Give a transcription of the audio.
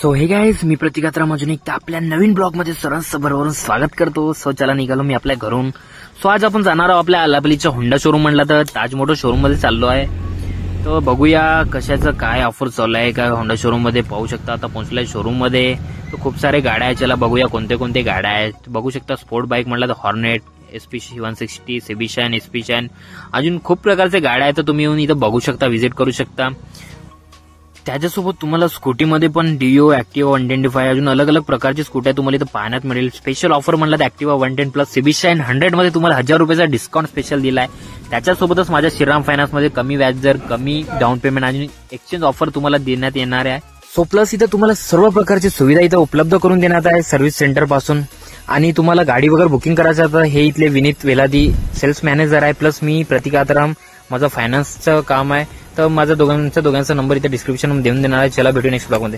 So हे guys, मी प्रतीक आत्राम अजून एकदा आपल्या नवीन ब्लॉगमध्ये सर्वांचं भरभरून स्वागत करतो. सो चला निघालो मी आपल्या घरून. सो आज आपण जाणार आहोत आपल्या आलापल्लीच्या होंडा शोरूम म्हणला तर ताज मोटर शोरूम मध्ये चाललो आहे. तर बघूया कशाचं काय ऑफर चालू आहे का होंडा शोरूम मध्ये. पाहू शकता आता पोहोचलाय शोरूम मध्ये. तर खूप सारे गाड्या आहेत, चला बघूया कोणते कोणते गाड्या आहेत. बघू शकता स्पोर्ट बाईक म्हणला तर hornet, SP 160, CB shine, SP shine, अजून खूप प्रकारचे गाड्या आहेत. तर तुम्ही येऊन इथं बघू शकता, व्हिजिट करू शकता. त्याच्यासोबत तुम्हाला स्कूटीमध्ये पण डिओ, ऍक्टिवा 125 अजून अलग अलग प्रकारची स्कूट्या तुम्हाला इथं पाहण्यात मिळेल. स्पेशल ऑफर म्हणलं तर ऍक्टिवा 110 प्लस CB शाइन 100 मध्ये तुम्हाला 1000 रुपयाचा डिस्काउंट स्पेशल दिलाय. त्याच्यासोबतच माझ्या श्रीराम फायनान्स मध्ये कमी व्याजदर, कमी डाऊन पेमेंट आणि एक्सचेंज ऑफर तुम्हाला देण्यात येणार आहे. सो प्लस इथं तुम्हाला सर्व प्रकारची सुविधा इथं उपलब्ध करून देण्यात आहे सर्व्हिस सेंटर पासून. आणि तुम्हाला गाडी वगैरे बुकिंग करायचं तर हे इथले विनीत वेलादी सेल्स मॅनेजर आहे. प्लस मी प्रतीक आत्राम, माझं फायनान्सचं काम आहे. तर माझा दोघांचा नंबर इथे डिस्क्रिप्शन मध्ये देऊन देणार आहे. चला भेटू नेक्स्ट ब्लॉग मध्ये.